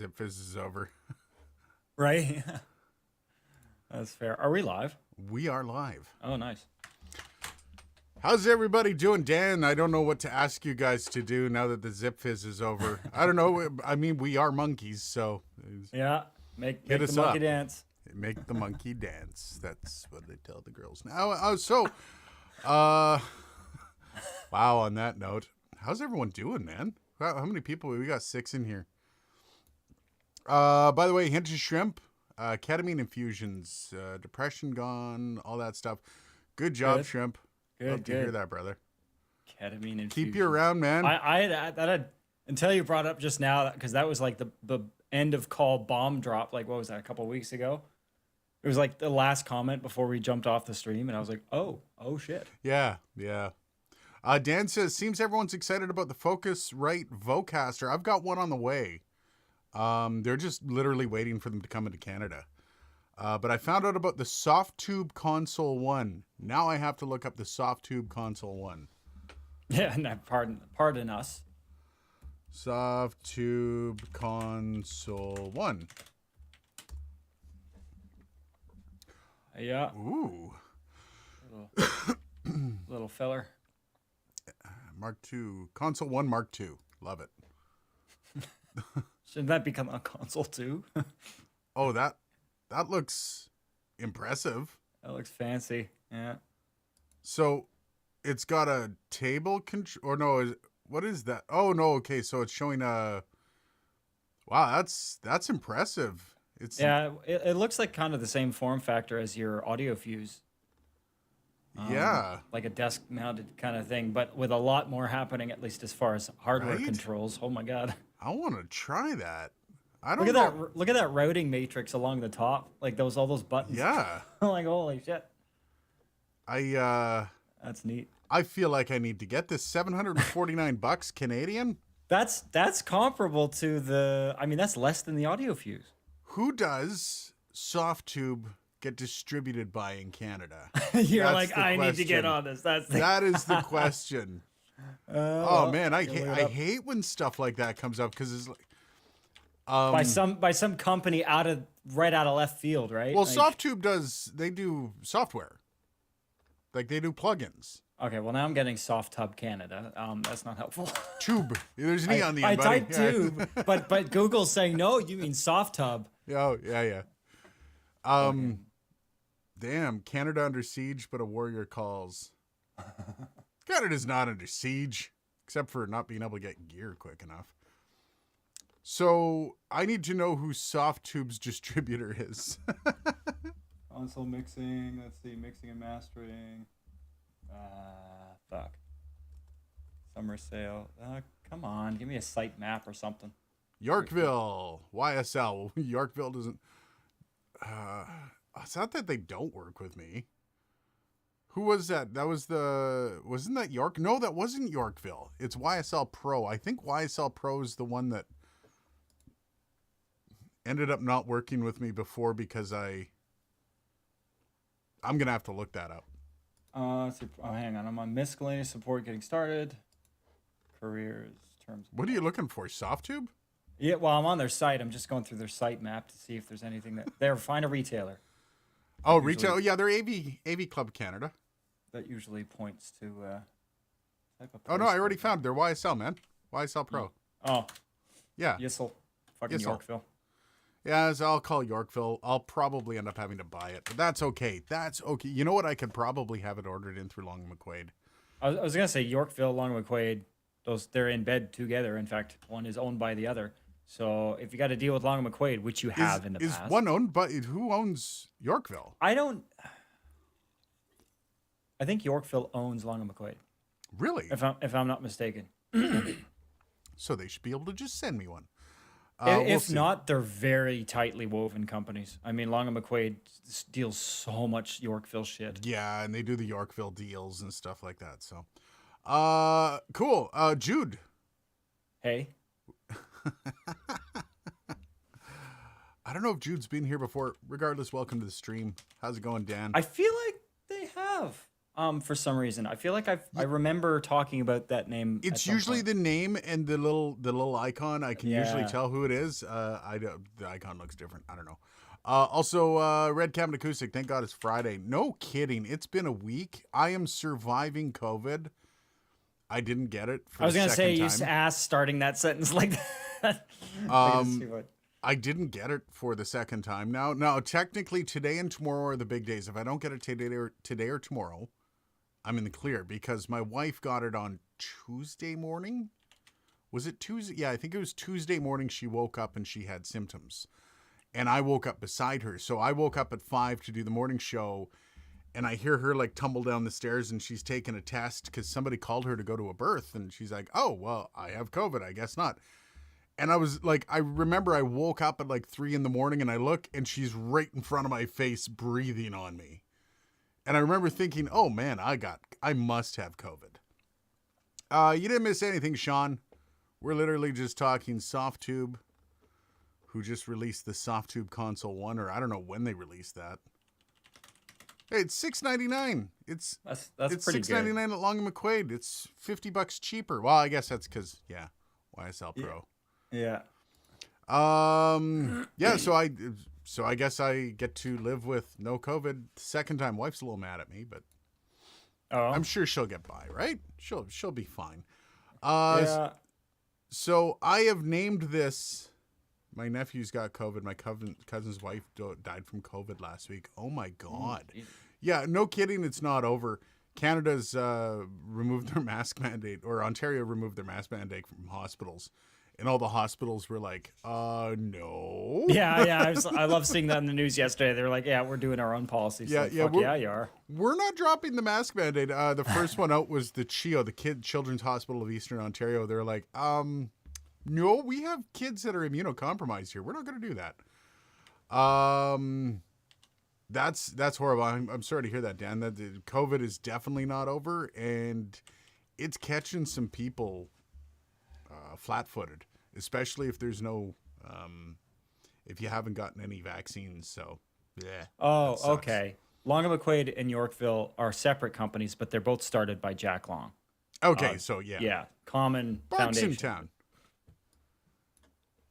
Zip Fizz is over. Right? That's fair. Are we live? We are live. Oh, nice. How's everybody doing? Dan, I don't know what to ask you guys to do now that the Zip Fizz is over. I don't know. I mean, we are monkeys, so Yeah. Make Hit the us monkey up. dance. make the monkey dance. That's what they tell the girls now. Wow, on that note, how's everyone doing, man? How many people? We got 6 in here. By the way, hint of shrimp, ketamine infusions, depression gone, all that stuff. Good job, Good. shrimp. Good, Love to hear good. that, brother. Ketamine infusion. Keep you around, man. Until you brought up just now, because that was like the end of call bomb drop. Like, what was that, a couple weeks ago? It was like the last comment before we jumped off the stream, and I was like, oh shit. Yeah. Dan says, seems everyone's excited about the Focusrite Vocaster. I've got one on the way. They're just literally waiting for them to come into Canada. But I found out about the Softube Console 1. Now I have to look up the Softube Console 1. Yeah, no, pardon us. Softube Console 1. Yeah, Ooh. little feller. Mark II. Console 1 Mark II. Love it. Shouldn't that become a console too? Oh, that looks impressive. That looks fancy. Yeah. So it's got a table control, or no, what is that? Oh no, okay, so it's showing a, wow, that's impressive. It's It looks like kind of the same form factor as your audio fuse. Yeah. Like a desk mounted kind of thing, but with a lot more happening, at least as far as hardware Right? controls. Oh my God. I want to try that. I don't Look at know. that look at that routing matrix along the top. Like all those buttons. Yeah. I'm like, holy shit. I That's neat. I feel like I need to get this. $749 Canadian. That's comparable to that's less than the audio fuse. Who does Softube get distributed by in Canada? You're That's like, the I need to get question. on this. That's the That is the question. Oh well, man, I you'll look it I up. hate when stuff like that comes up because it's like, by some company right out of left field, right? well, Like, Softube they do software, like they do plugins. Okay, well now I'm getting Soft Hub Canada. That's not helpful. Tube, there's an E on the I end, buddy. typed tube, but Google's saying no. You mean Soft Hub? Oh, yeah. Damn, Canada under siege, but a warrior calls. Canada's not under siege, except for not being able to get gear quick enough. So I need to know who Softtube's distributor is. Console mixing. Let's see, mixing and mastering. Fuck. Summer sale. Come on, give me a site map or something. Yorkville, YSL. Yorkville doesn't. It's not that they don't work with me. Who was that? Wasn't that York? No, that wasn't Yorkville. It's YSL Pro. I think YSL Pro is the one that ended up not working with me before because I'm going to have to look that up. Let's see. Oh, hang on. I'm on miscellaneous support getting started. Careers, terms. What are you looking for? Softube? Yeah, well, I'm on their site. I'm just going through their site map to see if there's anything find a retailer. Oh, retail. Yeah, they're AV Club Canada. That usually points to type of Oh, no, place I already code. found. They're YSL, man. YSL Pro. Oh, Yeah. Yissel. Fucking Yissel. Yorkville. Yeah, as I'll call Yorkville. I'll probably end up having to buy it, but that's okay. That's okay. You know what? I could probably have it ordered in through Long McQuaid. I was gonna say Yorkville, Long McQuaid. They're in bed together. In fact, one is owned by the other. So if you got to deal with Long McQuaid, which you have in the Is past, one owned, but who owns Yorkville? I don't. I think Yorkville owns Long McQuaid, Really? if I'm not mistaken. So they should be able to just send me one. If We'll see. not, they're very tightly woven companies. I mean, Long McQuaid deals so much Yorkville shit. Yeah, and they do the Yorkville deals and stuff like that. So, cool. Jude. Hey, I don't know if Jude's been here before. Regardless, welcome to the stream. How's it going, Dan? I feel like they have. For some reason, I feel like I remember talking about that name. At It's some usually point. the name and the little icon. I can usually Yeah. tell who it is. I don't, the icon looks different. I don't know. Also, Red Cabin Acoustic. Thank God it's Friday. No kidding. It's been a week. I am surviving COVID. I didn't get it for I was the gonna say second you time. asked starting that sentence like that. I didn't get it for the second time. Now, technically, today and tomorrow are the big days. If I don't get it today or tomorrow, I'm in the clear because my wife got it on Tuesday morning. Was it Tuesday? Yeah, I think it was Tuesday morning. She woke up and she had symptoms, and I woke up beside her. So I woke up at 5 to do the morning show, and I hear her like tumble down the stairs, and she's taking a test because somebody called her to go to a birth, and she's like, "Oh, well, I have COVID. I guess not." And I was like, I remember I woke up at like 3 in the morning and I look and she's right in front of my face breathing on me. And I remember thinking, oh man, I must have COVID. You didn't miss anything, Sean. We're literally just talking Softtube, who just released the Softtube Console 1, or I don't know when they released that. Hey, it's $6.99. It's That's it's pretty $6.99 good. at Long and McQuaid. It's $50 cheaper. Well, I guess that's because, yeah, YSL Pro. Yeah. Yeah, so I guess I get to live with no COVID the second time. Wife's a little mad at me, but Oh. I'm sure she'll get by, right? She'll be fine. Yeah. So I have named this. My nephew's got COVID. My cousin's wife died from COVID last week. Oh my God. Yeah, no kidding. It's not over. Canada's removed their mask mandate, or Ontario removed their mask mandate from hospitals. And all the hospitals were like, no. Yeah. I love seeing that in the news yesterday. They were like, "Yeah, we're doing our own policy." So Yeah, fuck yeah, you are. We're not dropping the mask mandate. The first one out was the CHEO, the Children's Hospital of Eastern Ontario. They're like, no, we have kids that are immunocompromised here. We're not going to do that. That's horrible. I'm sorry to hear that, Dan. That the COVID is definitely not over, and it's catching some people flat-footed, especially if there's no, if you haven't gotten any vaccines. So, yeah. Oh, sucks. okay. Long and McQuaid and Yorkville are separate companies, but they're both started by Jack Long. Okay, so yeah. Yeah, common Bark's foundation. in town.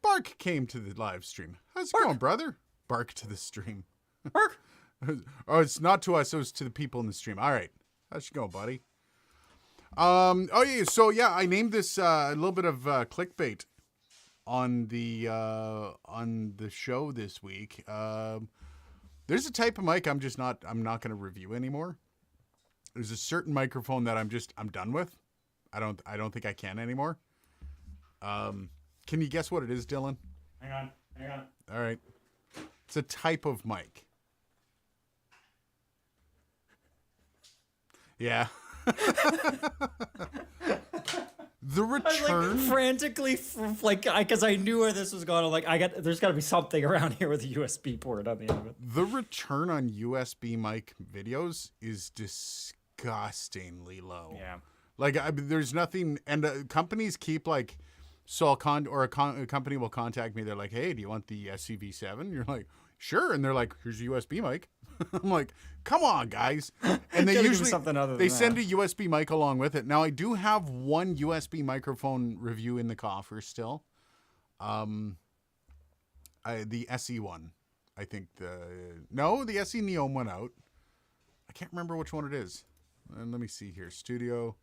Bark came to the live stream. How's it going, brother? Bark to the stream. Bark. Oh, it's not to us. It was to the people in the stream. All right. How's it going, buddy? Oh yeah. So yeah, I named this a little bit of clickbait on the show this week. There's a type of mic I'm not going to review anymore. There's a certain microphone that I'm done with. I don't think I can anymore. Can you guess what it is, Dylan? Hang on. All right. It's a type of mic. Yeah. The I was return. like frantically, because I knew where this was going. I'm like, there's got to be something around here with a USB port on the end of it. The return on USB mic videos is disgustingly low. Yeah. Like, there's nothing, and companies keep like, so a company will contact me. They're like, "Hey, do you want the SCV7?" You're like, "Sure," and they're like, "Here's a USB mic." I'm like, "Come on, guys!" And they Gotta give usually something other they than send that. a USB mic along with it. Now, I do have one USB microphone review in the coffer still. The SE one, I think the SE Neon went out. I can't remember which one it is. And let me see here, studio.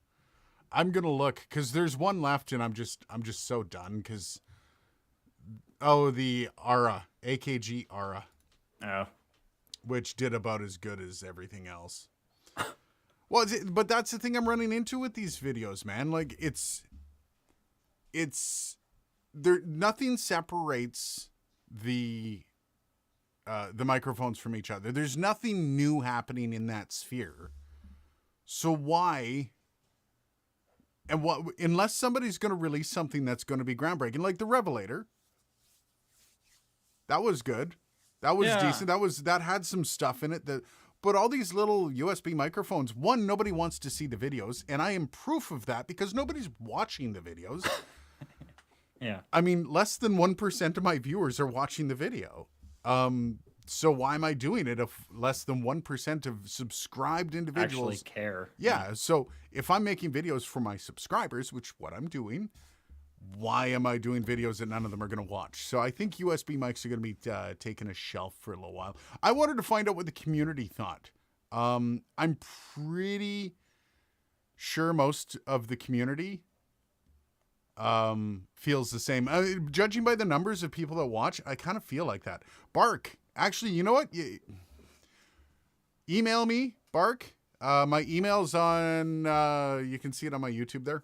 I'm gonna look because there's one left, and I'm just so done because. Oh, the Ara AKG Ara, Oh. which did about as good as everything else. Well, but that's the thing I'm running into with these videos, man. Like it's there. Nothing separates the microphones from each other. There's nothing new happening in that sphere. So why? And what, unless somebody's going to release something that's going to be groundbreaking, like the Revelator. That was good. That was Yeah. decent. That had some stuff in it. But all these little USB microphones, one, nobody wants to see the videos, and I am proof of that because nobody's watching the videos. Yeah. I mean, less than 1% of my viewers are watching the video. So why am I doing it if less than 1% of subscribed Actually individuals care. Yeah, so if I'm making videos for my subscribers, which what I'm doing, why am I doing videos that none of them are going to watch? So I think USB mics are going to be taking a shelf for a little while. I wanted to find out what the community thought. I'm pretty sure most of the community feels the same. Judging by the numbers of people that watch, I kind of feel like that. Bark, actually, you know what? Email me, Bark. My email's on, you can see it on my YouTube there.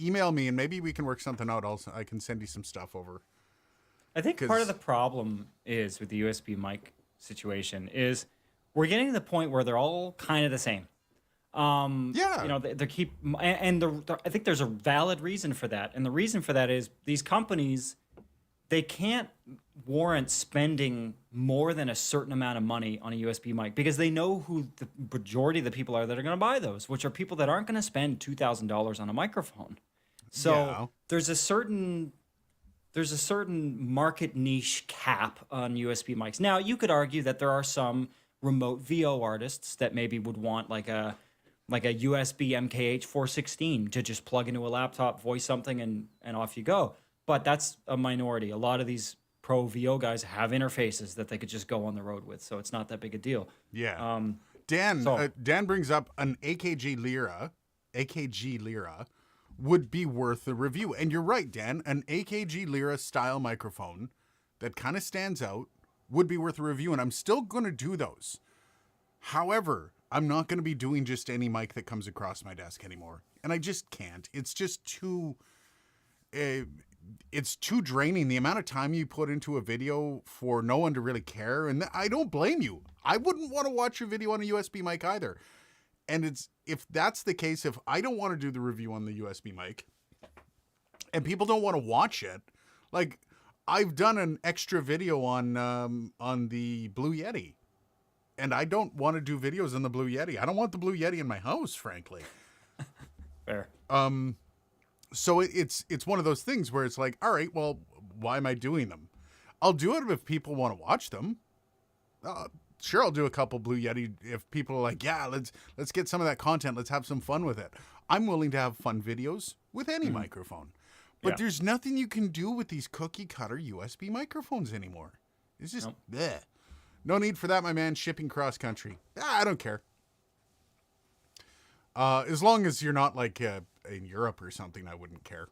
Email me and maybe we can work something out. I can send you some stuff over. I think part of the problem is with the USB mic situation is we're getting to the point where they're all kind of the same. Yeah. You know, they keep, and I think there's a valid reason for that. And the reason for that is these companies, they can't warrant spending more than a certain amount of money on a USB mic because they know who the majority of the people are that are going to buy those, which are people that aren't going to spend $2,000 on a microphone. So Yeah. there's a certain market niche cap on USB mics. Now, you could argue that there are some remote VO artists that maybe would want like a USB MKH 416 to just plug into a laptop, voice something, and off you go. But that's a minority. A lot of these pro VO guys have interfaces that they could just go on the road with, so it's not that big a deal. Yeah. Dan brings up an AKG Lyra would be worth a review. And you're right, Dan. An AKG Lyra style microphone that kind of stands out would be worth a review. And I'm still going to do those. However, I'm not going to be doing just any mic that comes across my desk anymore. And I just can't. It's just too... it's too draining. The amount of time you put into a video for no one to really care. And I don't blame you. I wouldn't want to watch your video on a USB mic either. And if that's the case, if I don't want to do the review on the USB mic and people don't want to watch it, like I've done an extra video on the Blue Yeti, and I don't want to do videos on the Blue Yeti. I don't want the Blue Yeti in my house, frankly. Fair. So it's one of those things where it's like, all right, well, why am I doing them? I'll do it if people want to watch them. Sure, I'll do a couple Blue Yeti if people are like, yeah, let's get some of that content. Let's have some fun with it. I'm willing to have fun videos with any microphone. But there's nothing you can do with these cookie cutter USB microphones anymore. It's just, bleh. No need for that, my man. Shipping cross country. I don't care. As long as you're not like in Europe or something, I wouldn't care.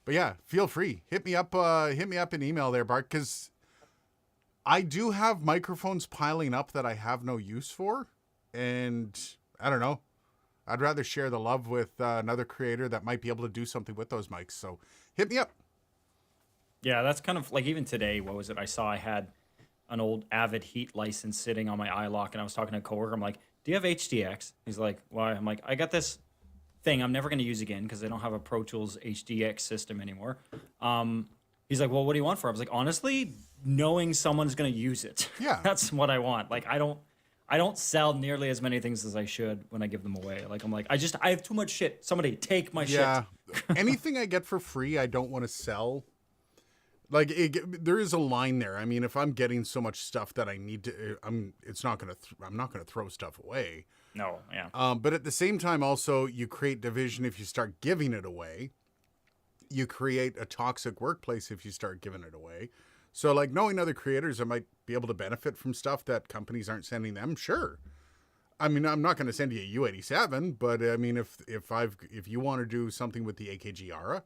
But yeah, feel free. Hit me up an email there, Bart, because I do have microphones piling up that I have no use for. And I don't know. I'd rather share the love with another creator that might be able to do something with those mics. So hit me up. Yeah, that's kind of like even today, what was it? I had an old Avid Heat license sitting on my iLock, and I was talking to a coworker. I'm like, do you have HDX? He's like, why? I'm like, I got this thing I'm never going to use again because they don't have a Pro Tools HDX system anymore. He's like, well, what do you want for it? I was like, honestly, knowing someone's going to use it. Yeah. That's what I want. Like, I don't sell nearly as many things as I should when I give them away. Like, I'm like, I have too much shit. Somebody take my shit. Anything I get for free, I don't want to sell. Like there is a line there. I mean, if I'm getting so much stuff that I need to, I'm not going to throw stuff away. No. Yeah. But at the same time, also you create division if you start giving it away. You create a toxic workplace if you start giving it away. So like knowing other creators, I might be able to benefit from stuff that companies aren't sending them. Sure. I mean, I'm not going to send you a U87, but I mean, if you want to do something with the AKG Ara,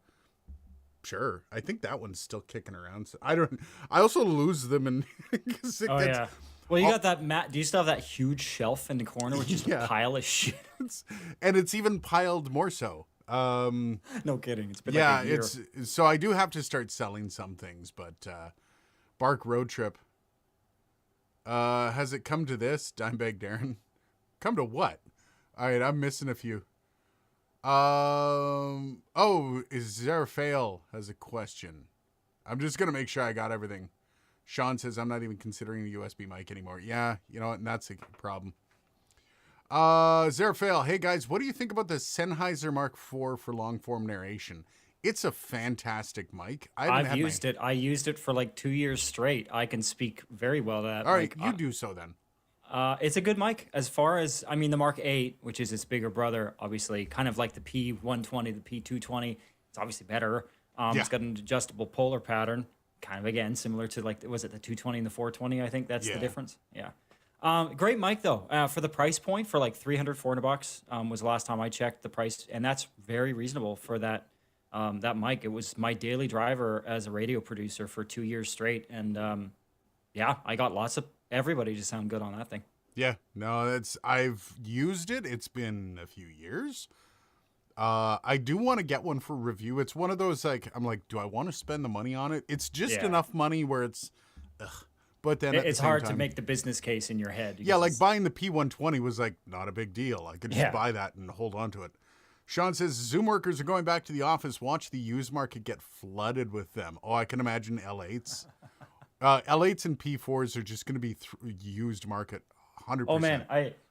sure. I think that one's still kicking around. So I also lose them and yeah. Well, you got that Matt. Do you still have that huge shelf in the corner with just a pile of shit? And it's even piled more so. No kidding. It's been like a year. So I do have to start selling some things, but Bark Road Trip. Has it come to this, Dimebag Darren? Come to what? All right, I'm missing a few. Is there a fail? Has a question. I'm just gonna make sure I got everything. Sean says I'm not even considering a USB mic anymore. Yeah, you know what? And that's a problem. Zerafael, hey guys, what do you think about the Sennheiser Mark IV for long form narration? It's a fantastic mic. I haven't I've had used it. I used it for like 2 years straight. I can speak very well to that All right, mic. you do so then. It's a good mic. As far as, I mean, the Mark 8, which is its bigger brother, obviously, kind of like the P120, the P220. It's obviously better. Yeah. It's got an adjustable polar pattern, kind of again similar to like, was it the 220 and the 420? I think that's Yeah. the difference. Yeah. Great mic though. For the price point, for like 300, 400 bucks, was the last time I checked the price, and that's very reasonable for that. That mic. It was my daily driver as a radio producer for 2 years straight, and yeah, I got lots of everybody to sound good on that thing. Yeah, no, I've used it. It's been a few years. I do want to get one for review. It's one of those like I'm like, do I want to spend the money on it? It's just Yeah. enough money where it's, ugh. But then at It's the same hard to time, make the business case in your head. yeah, because like it's- buying the P120 was like not a big deal. I could just Yeah. buy that and hold on to it. Sean says Zoom workers are going back to the office. Watch the used market get flooded with them. Oh, I can imagine L8s. L8s and P4s are just going to be used market 100%. Oh man,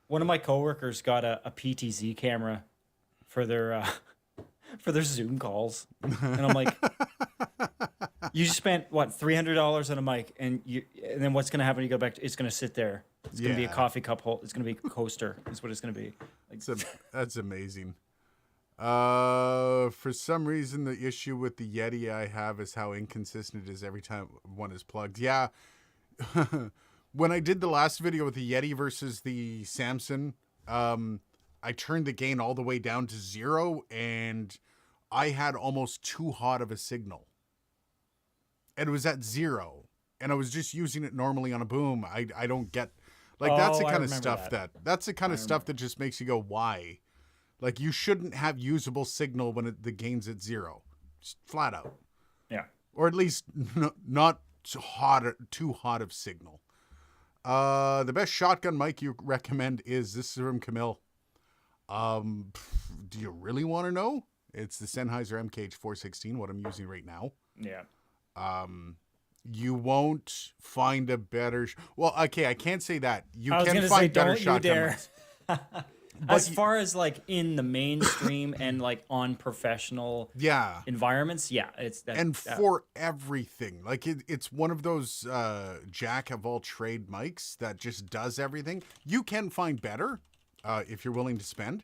one of my coworkers got a PTZ camera for their for their Zoom calls, and I'm like, you just spent what $300 on a mic, and then what's gonna happen? You go back, it's gonna sit there. It's gonna be a Yeah. coffee cup hole. It's gonna be a coaster. Is what it's gonna be. Like, That's amazing. For some reason, the issue with the Yeti I have is how inconsistent it is every time one is plugged. Yeah. When I did the last video with the Yeti versus the Samson, I turned the gain all the way down to 0, and I had almost too hot of a signal. And it was at 0, and I was just using it normally on a boom. I don't get, like, that's the Oh, I kind of remember stuff that. that's the kind of stuff that just makes you go, why? Like, you shouldn't have usable signal when the gain's at 0, just flat out, yeah. or at least not too hot of signal. The best shotgun mic you recommend is, this is from Camille. Do you really want to know? It's the Sennheiser MKH 416, what I'm using right now. Yeah. You won't find a better. Well, okay, I can't say that. You I was can gonna find say, better don't you shotgun dare. mics. As far as like in the mainstream and like on professional Yeah. environments, yeah, it's that. And for everything, like it's one of those jack of all trade mics that just does everything. You can find better if you're willing to spend.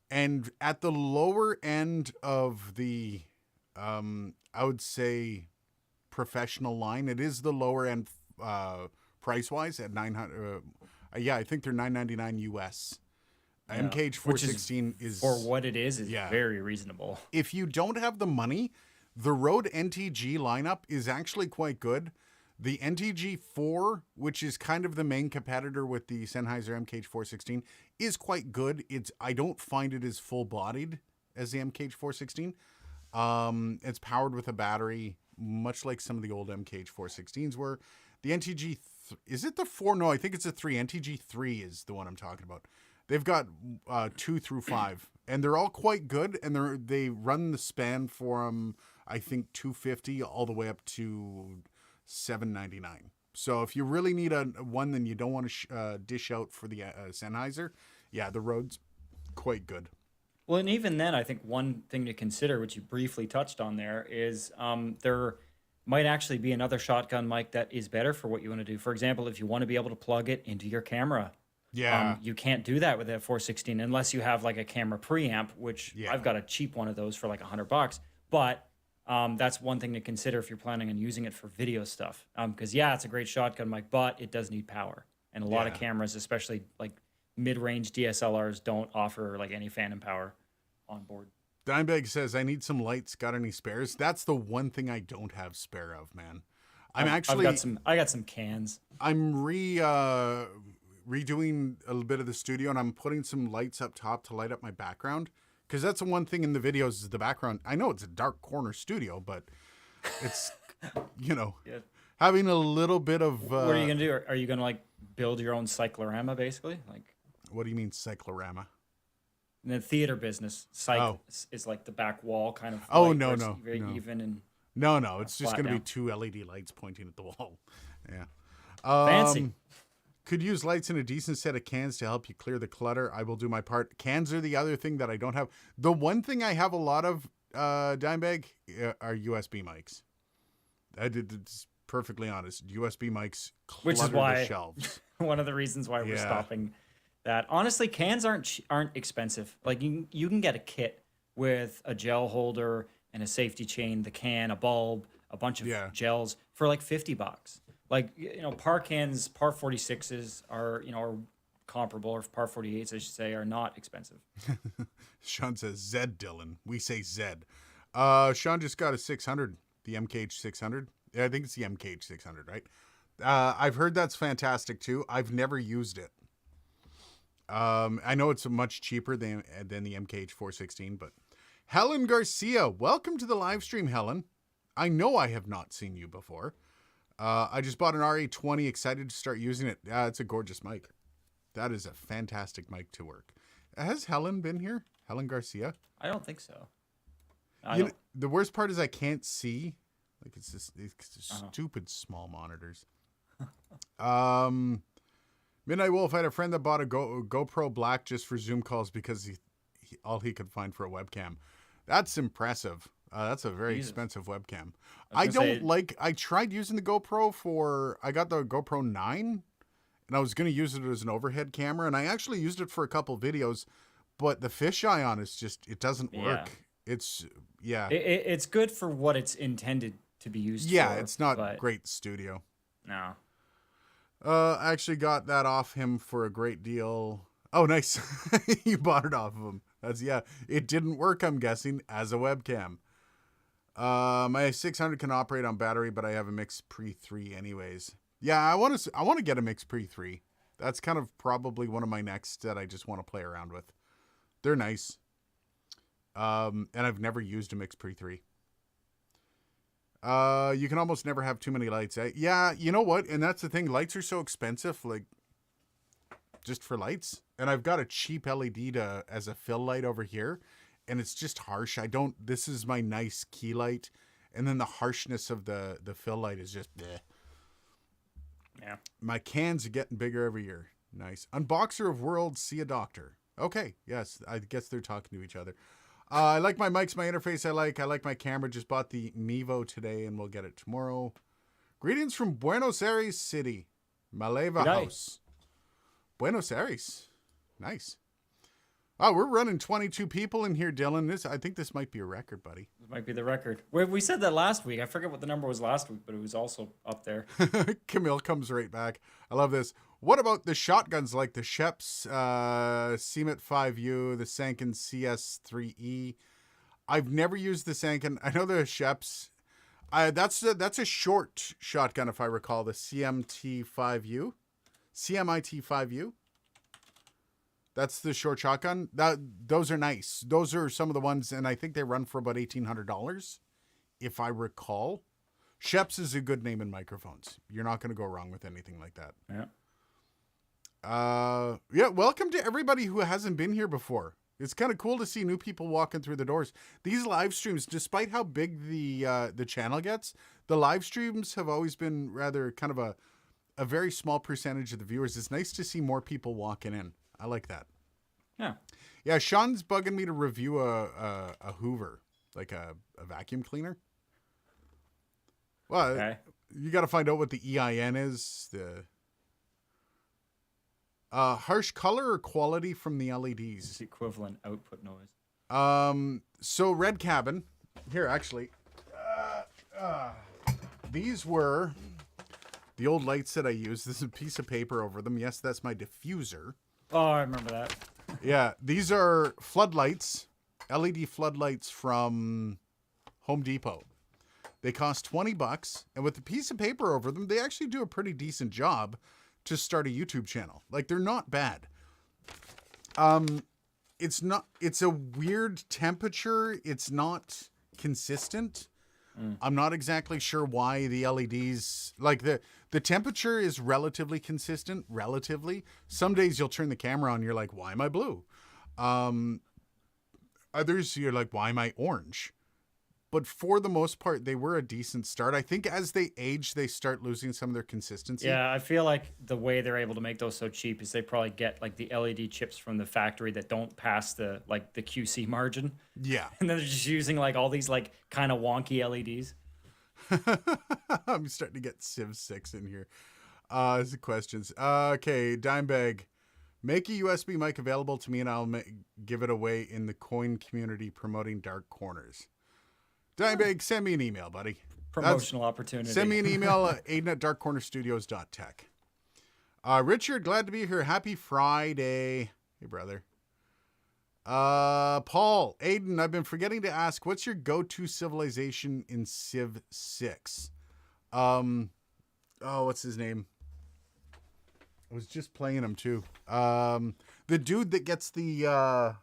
And at the lower end of the, I would say, professional line, it is the lower end price wise at 900. Yeah, I think they're $999 US. MKH 416 is for what it is Yeah. very reasonable. if you don't have the money, the Rode NTG lineup is actually quite good. The NTG4, which is kind of the main competitor with the Sennheiser MKH 416, is quite good. I don't find it as full-bodied as the MKH 416. It's powered with a battery, much like some of the old MKH 416s were. The NTG, is it the 4? No, I think it's a 3. NTG3 is the one I'm talking about. They've got 2 through 5, and they're all quite good, and they run the span from, I think, $250 all the way up to $799. So if you really need one, then you don't want to dish out for the Sennheiser. Yeah, the Rode's quite good. Well, and even then, I think one thing to consider, which you briefly touched on there, is there might actually be another shotgun mic that is better for what you want to do. For example, if you want to be able to plug it into your camera, Yeah. you can't do that with that 416 unless you have like a camera preamp, which Yeah. I've got a cheap one of those for like $100. But that's one thing to consider if you're planning on using it for video stuff. Because yeah, it's a great shotgun mic, but it does need power, and a lot of Yeah. cameras, especially like mid-range DSLRs, don't offer like any phantom power on board. Dimebag says, I need some lights. Got any spares? That's the one thing I don't have spare of, man. I got some cans. I'm redoing a little bit of the studio, and I'm putting some lights up top to light up my background, because that's the one thing in the videos is the background. I know it's a dark corner studio, but it's Yeah. having a little bit of What are you gonna do? Are you gonna like build your own cyclorama, basically? Like what do you mean cyclorama? in the theater business, cyc Oh. is like the back wall kind of. Oh, light no, where it's no, very no. even and No, it's just flat going to be down. 2 LED lights pointing at the wall. Yeah. fancy. Could use lights in a decent set of cans to help you clear the clutter. I will do my part. Cans are the other thing that I don't have. The one thing I have a lot of Dimebag, are USB mics. It's perfectly honest. USB mics Which is clutter why the shelves. one of the reasons why we're Yeah. stopping that. Honestly, cans aren't expensive. Like you can get a kit with a gel holder and a safety chain, the can, a bulb, a bunch of Yeah. gels for like $50. Like par cans, par 46s are are comparable, or par 48s I should say, are not expensive. Sean says Zed Dylan. We say Zed. Sean just got a 600, the MKH 600. Yeah, I think it's the MKH 600, right? I've heard that's fantastic too. I've never used it. I know it's much cheaper than the MKH 416, but Helen Garcia, welcome to the live stream, Helen. I know I have not seen you before. I just bought an RA20, excited to start using it. It's a gorgeous mic. That is a fantastic mic to work. Has Helen been here? Helen Garcia? I don't think so. The worst part is I can't see. Like it's just stupid small monitors. Midnight Wolf, I had a friend that bought a GoPro Black just for Zoom calls because all he could find for a webcam. That's impressive. That's a very expensive webcam. I tried using the GoPro I got the GoPro 9 and I was going to use it as an overhead camera, and I actually used it for a couple videos, but the fisheye on it doesn't work. It's good for what it's intended to be used for. Yeah, it's not great studio. No. I actually got that off him for a great deal. Oh, nice. You bought it off of him. It didn't work, I'm guessing, as a webcam. My 600 can operate on battery, but I have a Mix Pre 3 anyways. Yeah, I want to get a Mix Pre 3. That's kind of probably one of my next that I just want to play around with. They're nice. And I've never used a Mix Pre 3. You can almost never have too many lights. Yeah, you know what? And that's the thing. Lights are so expensive, like, just for lights. And I've got a cheap LED as a fill light over here, and it's just harsh. This is my nice key light, and then the harshness of the fill light is just bleh. Yeah. My cans are getting bigger every year. Nice. Unboxer of Worlds, see a doctor. Okay, yes, I guess they're talking to each other. I like my mics, my interface I like my camera. Just bought the Mevo today, and we'll get it tomorrow. Greetings from Buenos Aires City. Maleva House. Buenos Aires. Nice. Wow, we're running 22 people in here, Dylan. I think this might be a record, buddy. This might be the record. We said that last week. I forget what the number was last week, but it was also up there. Camille comes right back. I love this. What about the shotguns like the Sheps CMIT 5U, the Sanken CS3E? I've never used the Sanken. I know the Sheps. That's a short shotgun, if I recall, the CMT5U. CMIT5U. That's the short shotgun. Those are nice. Those are some of the ones, and I think they run for about $1,800, if I recall. Sheps is a good name in microphones. You're not going to go wrong with anything like that. Yeah. Welcome to everybody who hasn't been here before. It's kind of cool to see new people walking through the doors. These live streams, despite how big the channel gets, the live streams have always been rather kind of a very small percentage of the viewers. It's nice to see more people walking in. I like that. Yeah. Yeah, Sean's bugging me to review a Hoover, like a vacuum cleaner. Well, Okay. You got to find out what the EIN is. The harsh color or quality from the It's LEDs. the equivalent output noise. So Red Cabin. Here, actually. These were the old lights that I used. This is a piece of paper over them. Yes, that's my diffuser. Oh, I remember that. Yeah, these are floodlights, LED floodlights from Home Depot. They cost $20, and with a piece of paper over them, they actually do a pretty decent job to start a YouTube channel. Like, they're not bad. It's a weird temperature. It's not consistent. I'm not exactly sure why the LEDs, like the temperature is relatively consistent, relatively. Some days you'll turn the camera on and you're like, why am I blue? Others you're like, why am I orange? but for the most part, they were a decent start. I think as they age, they start losing some of their consistency. Yeah, I feel like the way they're able to make those so cheap is they probably get like the LED chips from the factory that don't pass the QC margin, Yeah. and then they're just using like all these like kind of wonky LEDs. I'm starting to get Civ 6 in here. As the questions. Okay, Dimebag. Make a USB mic available to me and I'll give it away in the coin community promoting Dark Corners. Dimebag, send me an email, buddy. Promotional opportunity. Send me an email at aiden@darkcornerstudios.tech. Richard, glad to be here. Happy Friday. Hey, brother. Paul, Aiden, I've been forgetting to ask, what's your go-to civilization in Civ 6? What's his name? I was just playing him too. The dude that gets the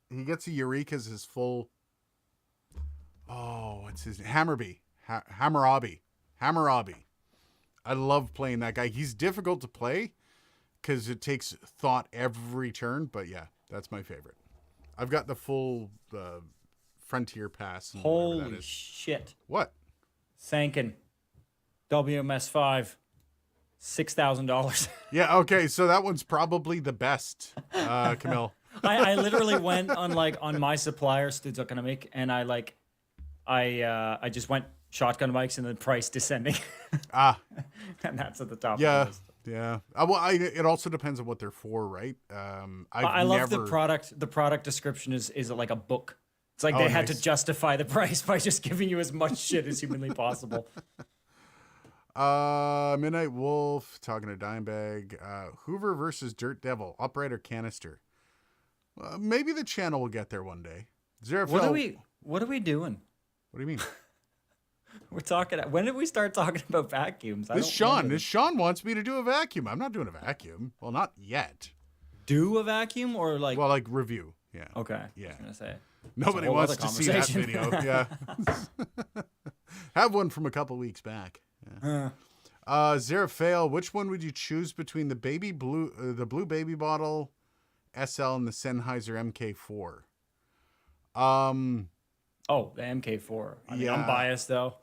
he gets a Eureka as his full. Oh, what's his name? Hammerby. Hammurabi. I love playing that guy. He's difficult to play because it takes thought every turn. But yeah, that's my favorite. I've got the full Frontier Pass. And whatever Holy that is. shit. What? Sankin. WMS5. $6,000. Yeah, okay, so that one's probably the best, Camille. I literally went on my supplier, Studzokonomik, and I just went shotgun mics and the price descending. And that's at the top of the list. Yeah. It also depends on what they're for, right? I love the product. The product description is like a book. It's like they had to justify the price by just giving you as much shit as humanly possible. Midnight Wolf talking to Dimebag. Hoover versus Dirt Devil, upright or canister. Maybe the channel will get there one day. Zerafel, What are we doing? what do you mean? We're talking. When did we start talking about vacuums? This Sean wants me to do a vacuum. I'm not doing a vacuum. Well, not yet. Do a vacuum or like? Well, like review. Yeah. Okay. Yeah. I was gonna say. Nobody whole wants other to see that conversation. video. Yeah. Have one from a couple weeks back. Yeah. Zerafael, which one would you choose between the blue baby bottle SL and the Sennheiser MK4? Oh, the MK4. I mean, Yeah. I'm biased though.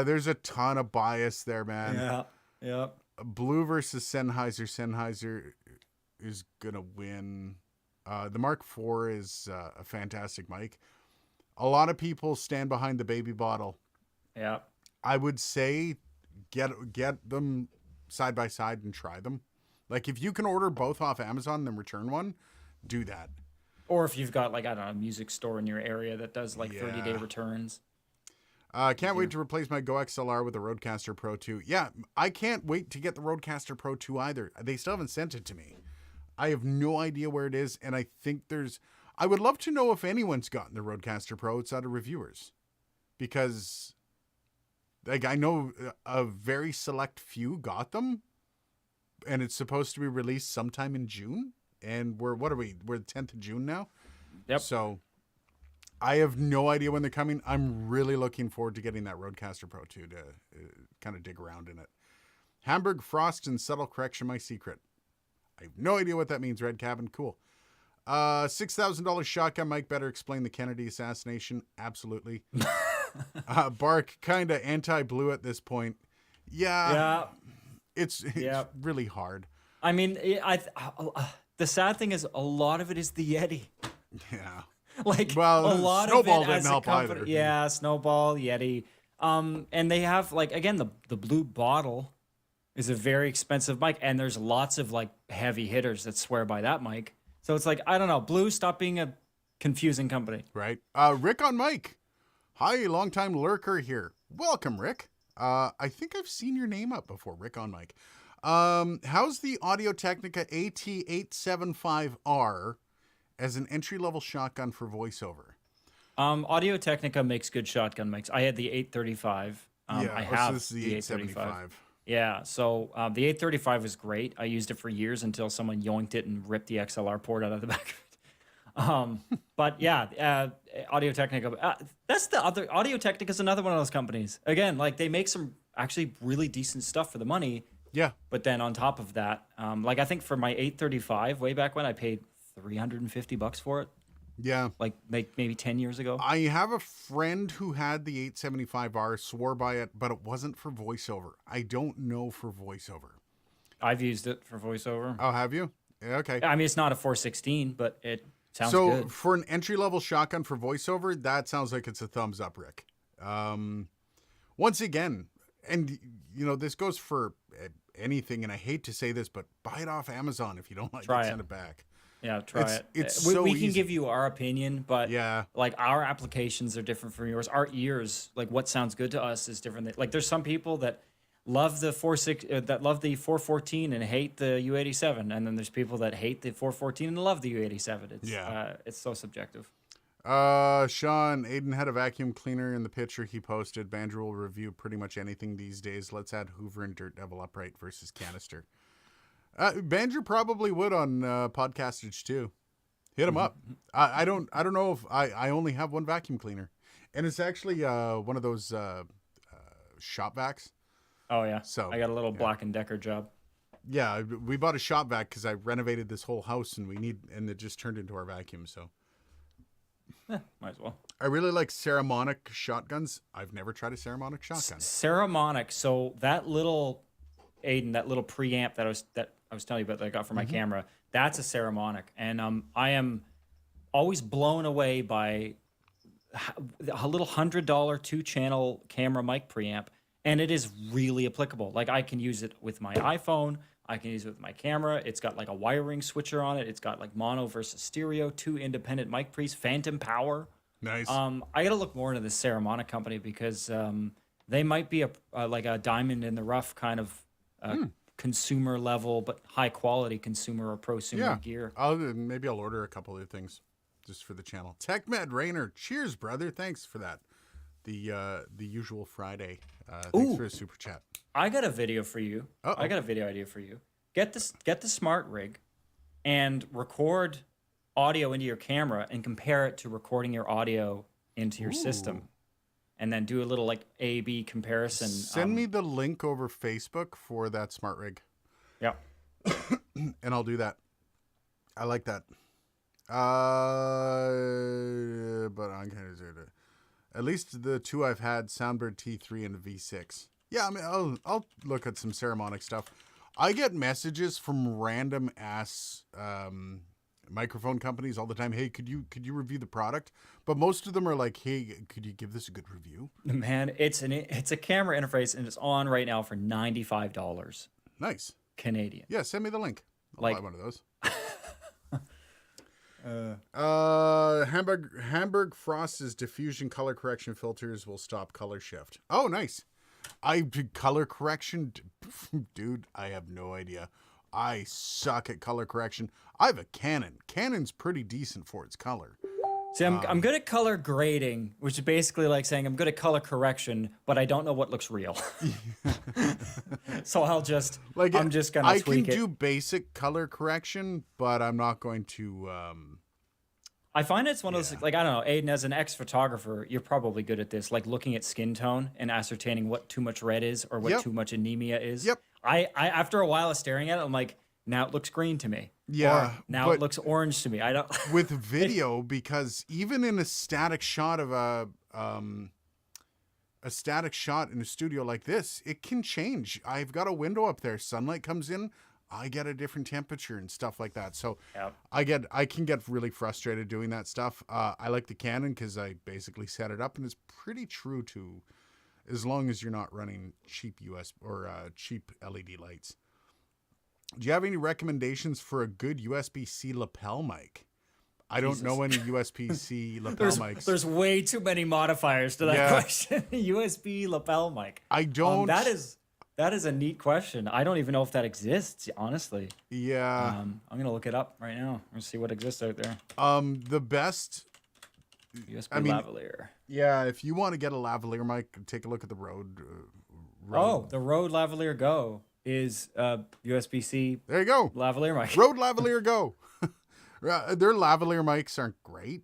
There's a ton of bias there, man. Yeah. Yep. Blue versus Sennheiser. Sennheiser is gonna win. The Mark IV is a fantastic mic. A lot of people stand behind the baby bottle. Yeah. I would say get them side by side and try them. Like if you can order both off Amazon and then return one, do that. Or if you've got like, I don't know, a music store in your area that does like 30-day returns. Can't wait to replace my Go XLR with the Rodecaster Pro 2. Yeah, I can't wait to get the Rodecaster Pro 2 either. They still haven't sent it to me. I have no idea where it is, and I think I would love to know if anyone's gotten the Rodecaster Pro outside of reviewers. Because like I know a very select few got them, and it's supposed to be released sometime in June. And we're the 10th of June now. Yep. So I have no idea when they're coming. I'm really looking forward to getting that Rodecaster Pro 2 to kind of dig around in it. Hamburg Frost and Subtle Correction, my secret. I have no idea what that means, Red Cabin. Cool. $6,000 shotgun mic. Better explain the Kennedy assassination. Absolutely. Bark, kind of anti-blue at this point. Yeah. It's really hard. I mean, the sad thing is a lot of it is the Yeti. Yeah. Like well, a lot Snowball of it didn't as a help company. either. Yeah, Snowball, Yeti. And they have like again the blue bottle is a very expensive mic, and there's lots of like heavy hitters that swear by that mic. So it's like I don't know, Blue, stop being a confusing company. Right. Rick on mic. Hi, longtime lurker here. Welcome, Rick. I think I've seen your name up before, Rick on mic. How's the Audio Technica AT875R as an entry-level shotgun for voiceover? Audio Technica makes good shotgun mics. I had the 835. I have this is the 875. Yeah, so the 835 was great. I used it for years until someone yoinked it and ripped the XLR port out of the back of it. But yeah, Audio Technica. That's the other. Audio Technica is another one of those companies. Again, like they make some actually really decent stuff for the money. Yeah. But then on top of that, like I think for my 835 way back when I paid $350 for it. Yeah. like maybe 10 years ago. I have a friend who had the 875R, swore by it, but it wasn't for voiceover. I don't know for voiceover. I've used it for voiceover. Oh, have you? Yeah, okay. I mean, it's not a 416, but it sounds So good. for an entry-level shotgun for voiceover, that sounds like it's a thumbs up, Rick. Once again, and this goes for anything, and I hate to say this, but buy it off Amazon. If you don't like Try it, it. send it back. Yeah, try it. It's we, so we can easy. give you our opinion, but Yeah. like our applications are different from yours. Our ears, like what sounds good to us, is different. Like there's some people that love the 414 and hate the U87, and then there's people that hate the 414 and love the U87. It's so subjective. Sean, Aiden had a vacuum cleaner in the picture he posted. Bandra will review pretty much anything these days. Let's add Hoover and Dirt Devil Upright versus Canister. Bandra probably would on Podcastage too. Hit him up. I don't know if I only have one vacuum cleaner, and it's actually one of those shop vacs. Oh yeah. So, I got a little Black and Decker job. Yeah, we bought a shop vac because I renovated this whole house and it just turned into our vacuum. So Might as well. I really like Ceramonic shotguns. I've never tried a Ceramonic shotgun. Ceramonic. So that little Aiden, that little preamp that I was telling you about that I got for my camera, that's a Ceramonic, and I am always blown away by a little $100 2-channel camera mic preamp, and it is really applicable. Like I can use it with my iPhone. I can use it with my camera. It's got like a wiring switcher on it. It's got like mono versus stereo, 2 independent mic pre's, phantom power. Nice. I got to look more into this Ceramonic company because they might be like a diamond in the rough kind of consumer level, but high quality consumer or prosumer gear. Maybe I'll order a couple of things just for the channel. TechMed Rainer, cheers, brother. Thanks for that. The usual Friday. Thanks for a super chat. I got a video for you. Uh-oh. I got a video idea for you. Get the smart rig and record audio into your camera and compare it to recording your audio into your system. And then do a little like A/B comparison. Send me the link over Facebook for that smart rig. Yeah. And I'll do that. I like that. But I'm kind of at least the two I've had, Soundbird T3 and the V6. Yeah, I mean, I'll look at some Ceramonic stuff. I get messages from random ass microphone companies all the time. Hey, could you review the product? But most of them are like, hey, could you give this a good review? Man, it's a camera interface and it's on right now for $95 Nice. Canadian. Yeah, send me the link. I'll Like- buy one of those. Hamburg Frost's diffusion color correction filters will stop color shift. Oh, nice. I did color correction. Dude, I have no idea. I suck at color correction. I have a Canon. Canon's pretty decent for its color. See, I'm good at color grading, which is basically like saying I'm good at color correction, but I don't know what looks real. So I'm just gonna I tweak can it. do basic color correction, but I'm not going to. I find it's one of those, like, I don't know, Aiden, as an ex-photographer, you're probably good at this, like looking at skin tone and ascertaining what too much red is or what Yep. too much anemia is. Yep. I after a while of staring at it, I'm like, now it looks green to me. Yeah, Or now but- it looks orange to me. I don't. With video, because even in a static shot of a static shot in a studio like this, it can change. I've got a window up there. Sunlight comes in, I get a different temperature and stuff like that. So Yep. I can get really frustrated doing that stuff. I like the Canon because I basically set it up and it's pretty true to, as long as you're not running cheap US or cheap LED lights. Do you have any recommendations for a good USB-C lapel mic? I don't know any USB-C lapel mics. There's way too many modifiers to that Yeah. question. USB lapel mic. I don't. That is a neat question. I don't even know if that exists, honestly. Yeah. I'm gonna look it up right now and see what exists out there. The best. USB mean- lavalier. Yeah, if you want to get a lavalier mic, take a look at the Rode. Oh, the Rode Lavalier Go is USB-C There you go. lavalier mic. Rode Lavalier Go. Their lavalier mics aren't great.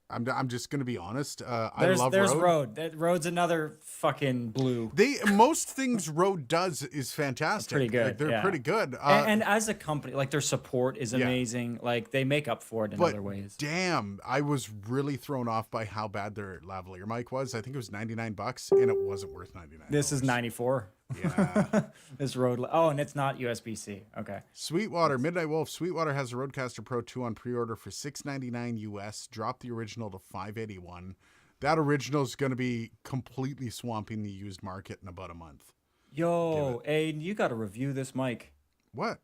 I'm just gonna be honest. I There's love there's Rode. Rode. That Rode's another fucking blue. Most things Rode does is fantastic. Pretty good, Like, they're yeah. pretty good. And as a company, like their support is Yeah. amazing. Like they make up for it in But other ways. damn, I was really thrown off by how bad their lavalier mic was. I think it was $99, and it wasn't worth $99. This is 94. Yeah. This Rode. Oh, and it's not USB-C. Okay. Sweetwater, Midnight Wolf. Sweetwater has a Rodecaster Pro 2 on pre-order for $699 US. Drop the original to $581. That original is going to be completely swamping the used market in about a month. Yo, Aiden, you got to review this mic. What?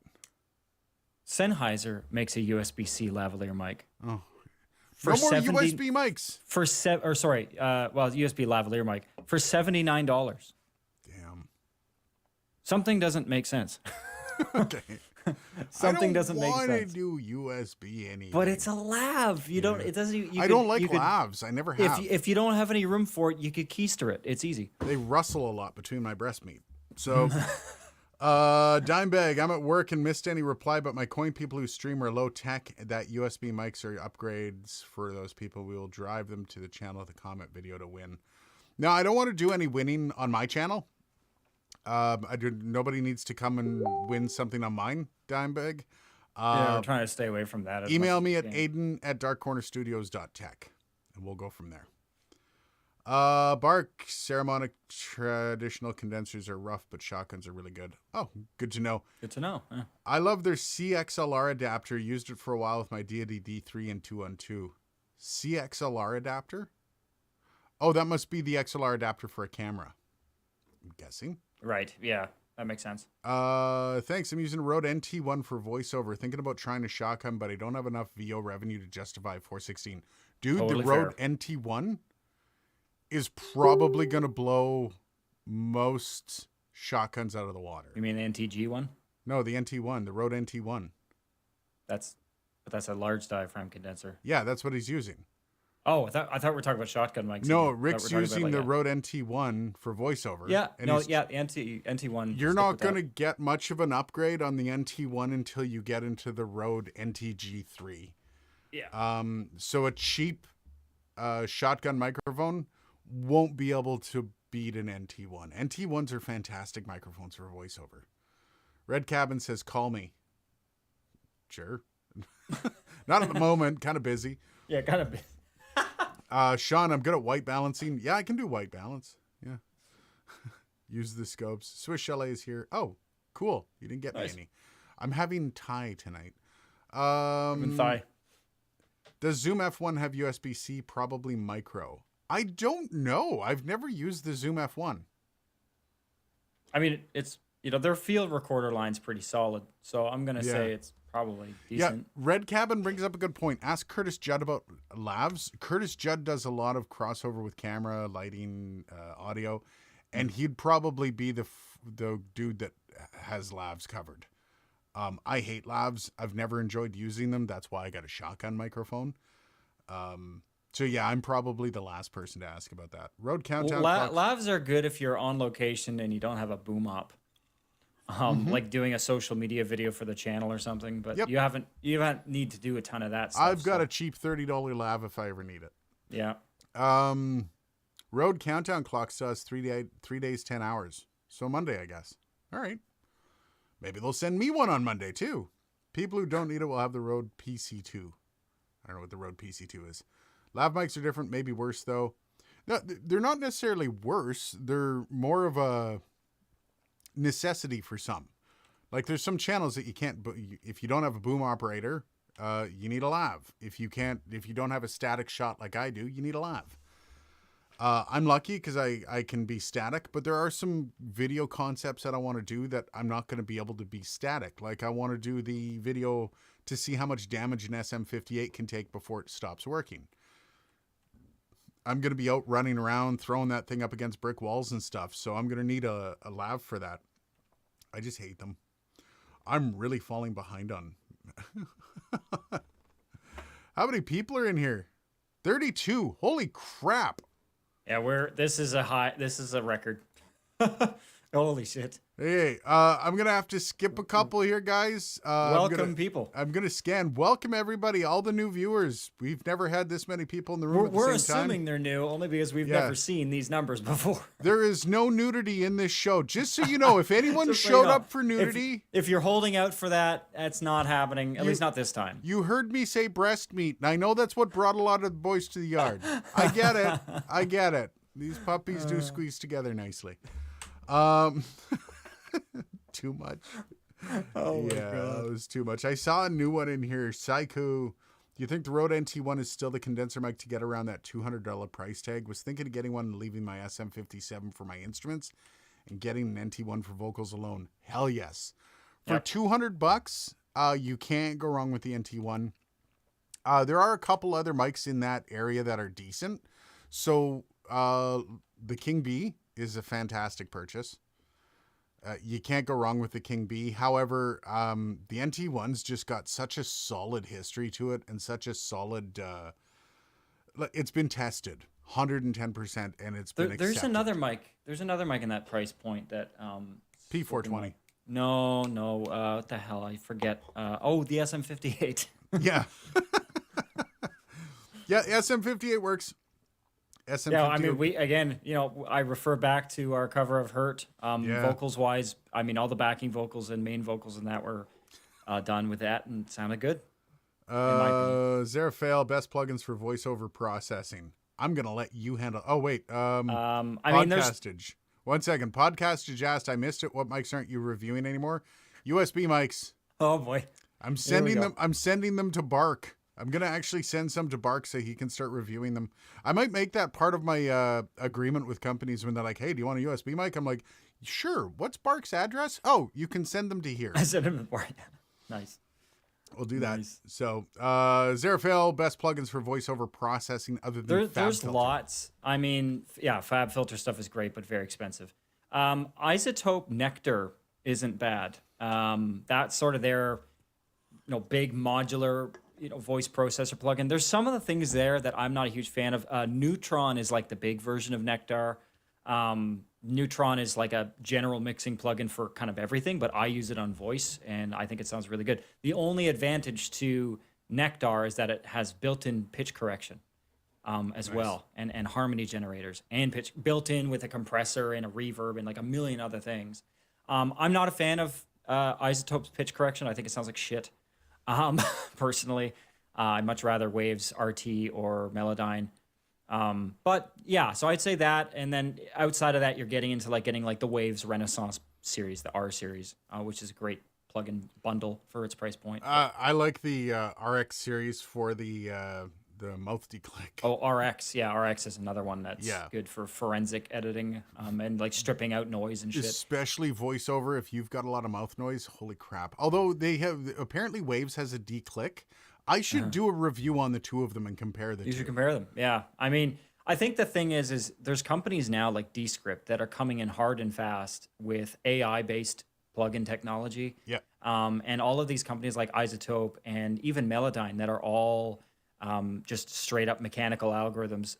Sennheiser makes a USB-C lavalier mic. Oh. For No more 70 USB mics. For USB lavalier mic for $79. Damn. Something doesn't make sense. Okay. Something doesn't make I don't want sense. to do USB anyway. But it's a lav. You don't. It doesn't. You I could- don't like you could- lavs. I never have. If you don't have any room for it, you could keister it. It's easy. They rustle a lot between my breast meat. So, Dimebag, I'm at work and missed any reply, but my coin people who stream are low tech. That USB mics are upgrades for those people. We will drive them to the channel of the comment video to win. Now, I don't want to do any winning on my channel. Nobody needs to come and win something on mine, Dimebag. Yeah, we're trying to stay away from that. as Email much me as at we can. aiden@darkcornerstudios.tech, and we'll go from there. Bark, ceremonic traditional condensers are rough, but shotguns are really good. Oh, good to know. Good to know. Yeah. I love their CXLR adapter. Used it for a while with my Deity D3 and 212. CXLR adapter? Oh, that must be the XLR adapter for a camera. I'm guessing. Right. Yeah, that makes sense. Thanks. I'm using a Rode NT1 for voiceover. Thinking about trying a shotgun, but I don't have enough VO revenue to justify 416. Dude, Totally the Rode fair. NT1 is probably going to blow most shotguns out of the water. You mean the NTG one? No, the NT1, the Rode NT1. That's a large diaphragm condenser. Yeah, that's what he's using. Oh, I thought we were talking about shotgun mics. No, again. I thought Rick's we were talking using about, the like, Rode NT1 for voiceover. Yeah. and No. he's- Yeah. NT1. You're stick not with going to that. get much of an upgrade on the NT1 until you get into the Rode NTG3. Yeah. So a cheap shotgun microphone won't be able to beat an NT1. NT1s are fantastic microphones for voiceover. Red Cabin says, call me. Sure. Not at the moment, kind of busy. Yeah. Kind of. Sean, I'm good at white balancing. Yeah, I can do white balance. Yeah. Use the scopes. Swiss Chalet is here. Oh, cool. You didn't get Nice. me any. I'm having Thai tonight. Thigh. Does Zoom F1 have USB-C? Probably micro. I don't know. I've never used the Zoom F1. I mean, it's their field recorder line's pretty solid, so I'm gonna Yeah. say it's probably Yeah, decent. Red Cabin brings up a good point. Ask Curtis Judd about lavs. Curtis Judd does a lot of crossover with camera, lighting, audio, and he'd probably be the dude that has lavs covered. I hate lavs. I've never enjoyed using them. That's why I got a shotgun microphone. So yeah, I'm probably the last person to ask about that. Road Countdown. Well, clock- lavs are good if you're on location and you don't have a boom op. Like doing a social media video for the channel or something, but Yep. you haven't need to do a ton of that stuff. I've got so, a cheap $30 lav if I ever need it. yeah. Road Countdown clock says 3 days, 10 hours. So Monday, I guess. All right. Maybe they'll send me one on Monday too. People who don't need it will have the Rode PC2. I don't know what the Rode PC2 is. Lav mics are different, maybe worse though. No, they're not necessarily worse. They're more of a necessity for some. Like there's some channels that you can't, if you don't have a boom operator, you need a lav. If you don't have a static shot like I do, you need a lav. I'm lucky because I can be static, but there are some video concepts that I want to do that I'm not going to be able to be static. Like I want to do the video to see how much damage an SM58 can take before it stops working. I'm going to be out running around, throwing that thing up against brick walls and stuff. So I'm going to need a lav for that. I just hate them. I'm really falling behind on. How many people are in here? 32. Holy crap. Yeah, this is a record. Holy shit. Hey, I'm gonna have to skip a couple here, guys. Welcome, people. I'm gonna scan. Welcome everybody, all the new viewers. We've never had this many people in the room We're, at the we're same time. assuming they're new only because we've Yeah. never seen these numbers before. There is no nudity in this show. Just so you know, if anyone Just so showed you know, up for nudity, If you're holding out for that, that's not happening. At least not this time. you heard me say breast meat, and I know that's what brought a lot of the boys to the yard. I get it. I get it. These puppies do squeeze together nicely. Too much. Oh my Yeah, god. that was too much. I saw a new one in here. Saiku. Do you think the Rode NT1 is still the condenser mic to get around that $200 price tag? Was thinking of getting one and leaving my SM57 for my instruments and getting an NT1 for vocals alone. Hell yes. For Yep. $200, you can't go wrong with the NT1. There are a couple other mics in that area that are decent. So the King B is a fantastic purchase. You can't go wrong with the King B. However, the NT1's just got such a solid history to it and such a solid, it's been tested 110% and it's been There's accepted. another mic. There's another mic in that price point that P420. No, what the hell? I forget. The SM58. Yeah. Yeah, SM58 works. SM58. Yeah, I mean, I refer back to our cover of Hurt. Yeah. Vocals wise, I mean, all the backing vocals and main vocals in that were done with that and sounded good. Zerafael, best plugins for voiceover processing. I'm going to let you handle. Oh, wait. I mean, there's Podcastage. 1 second. Podcastage asked, I missed it. What mics aren't you reviewing anymore? USB mics. oh boy, I'm sending go. them. I'm sending them to Bark. I'm gonna actually send some to Bark so he can start reviewing them. I might make that part of my agreement with companies when they're like, "Hey, do you want a USB mic?" I'm like, "Sure." What's Bark's address? Oh, you can send them to here. I said it before. Nice. We'll do that. Nice. So, Zerafael, best plugins for voiceover processing other than There's FabFilter. lots. I mean, yeah, FabFilter stuff is great, but very expensive. Isotope Nectar isn't bad. That's sort of their, big modular, voice processor plugin. There's some of the things there that I'm not a huge fan of. Neutron is like the big version of Nectar. Neutron is like a general mixing plugin for kind of everything, but I use it on voice and I think it sounds really good. The only advantage to Nectar is that it has built-in pitch correction as well, and harmony generators and pitch built in with a compressor and a reverb and like a million other things. I'm not a fan of Isotope's pitch correction. I think it sounds like shit. Personally, I'd much rather Waves RT or Melodyne. But yeah, so I'd say that, and then outside of that, you're getting into getting the Waves Renaissance series, the R series, which is a great plugin bundle for its price point. I like the RX series for the mouth declick. Oh, RX, yeah, RX is another one that's good for forensic editing and stripping out noise and shit. Especially voiceover if you've got a lot of mouth noise. Holy crap. Although they have, apparently Waves has a declick. I should do a review on the two of them and compare the two. You should compare them. Yeah. I mean, I think the thing is there's companies now like Descript that are coming in hard and fast with AI-based plugin technology. Yeah. And all of these companies like Isotope and even Melodyne that are all just straight up mechanical algorithms,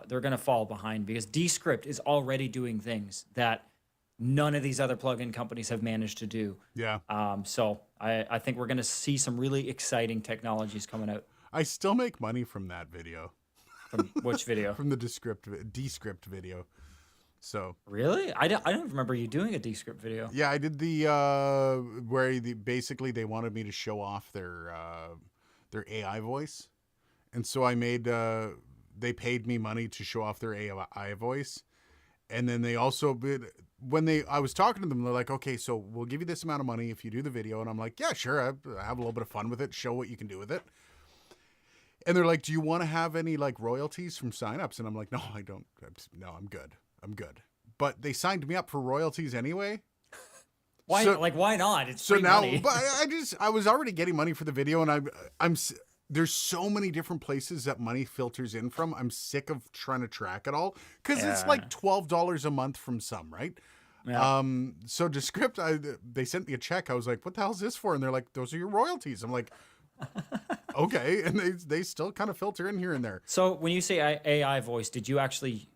they're going to fall behind because Descript is already doing things that none of these other plugin companies have managed to do. Yeah. So I think we're going to see some really exciting technologies coming out. I still make money from that video. From which video? From the Descript video. So Really? I don't remember you doing a Descript video. yeah, I did the where basically they wanted me to show off their AI voice, and so I made they paid me money to show off their AI voice, and then they also I was talking to them, they're like, okay, so we'll give you this amount of money if you do the video, and I'm like, yeah, sure, I have a little bit of fun with it, show what you can do with it. And they're like, do you want to have any royalties from signups? And I'm like, no, I don't. No, I'm good. But they signed me up for royalties anyway. Why? So- why not? It's So free now, money. but I was already getting money for the video, and there's so many different places that money filters in from. I'm sick of trying to track it all because it's Yeah. like $12 a month from some, right? Yeah. So Descript, they sent me a check. I was like, what the hell is this for? And they're like, those are your royalties. I'm like, okay. And they still kind of filter in here and there. So when you say AI voice, did you actually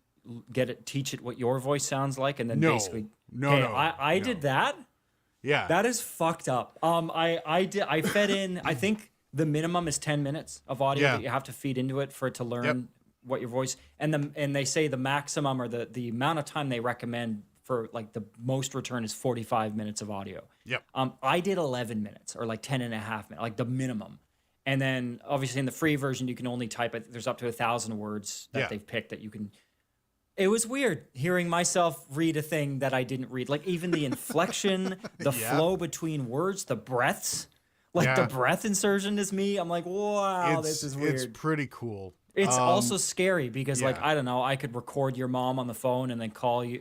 teach it what your voice sounds like, and then No. basically. No, Okay, no, I no. did that. Yeah. That is fucked up. I fed in. I think the minimum is 10 minutes of audio Yeah. that you have to feed into it for it to learn what your voice. And they say the maximum or the amount of time they recommend for like the most return is 45 minutes of audio. Yep. I did 11 minutes or like 10 and a half minutes, like the minimum. And then obviously in the free version you can only type it. There's up to 1,000 words that Yeah. they've picked that you can. It was weird hearing myself read a thing that I didn't read. Like even the inflection, the Yeah. flow between words, the breaths. Like the Yeah. breath insertion is me. I'm like, wow, this is weird. It's pretty cool. It's also scary because, like, yeah. I don't know, I could record your mom on the phone and then call you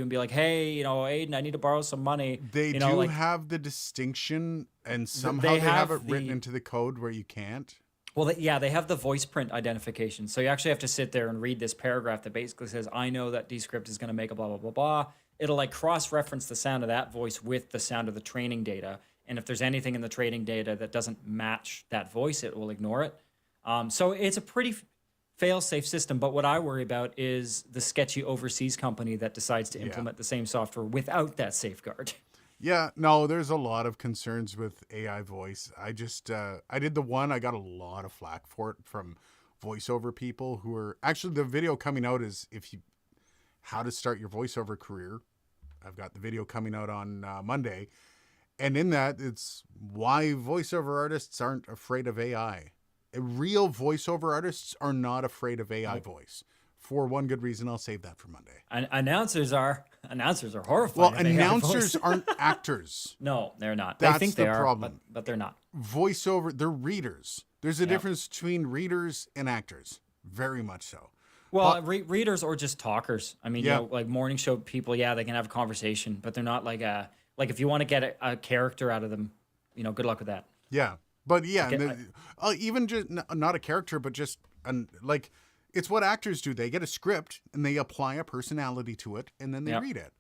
and be like, hey, Aiden, I need to borrow some money. They you know, do like, have the distinction, and somehow they they have have it written the- into the code where you can't. well, they have the voice print identification. So you actually have to sit there and read this paragraph that basically says, I know that Descript is going to make a blah, blah, blah, blah. It'll like cross-reference the sound of that voice with the sound of the training data. And if there's anything in the training data that doesn't match that voice, it will ignore it. So it's a pretty fail-safe system. But what I worry about is the sketchy overseas company that decides to implement the same software without that safeguard. Yeah, no, there's a lot of concerns with AI voice. I just, I did the one, I got a lot of flack for it from voiceover people who are, actually the video coming out is how to start your voiceover career. I've got the video coming out on Monday. And in that, it's why voiceover artists aren't afraid of AI. Real voiceover artists are not afraid of AI voice. For one good reason, I'll save that for Monday. And announcers are horrified. Well, of AI announcers voice. aren't actors. No, they're not. That's they think the they are, problem. but they're not. Voiceover, they're readers. There's a difference between readers and actors. Very much so. Well, readers or just talkers. I mean, Yeah. you know, like morning show people, yeah, they can have a conversation, but they're not like like if you want to get a character out of them, you know, good luck with that. Yeah. But yeah, Okay, even just not a character, but just like it's what actors do. They get a script and they apply a personality to it and then they Yep. read it.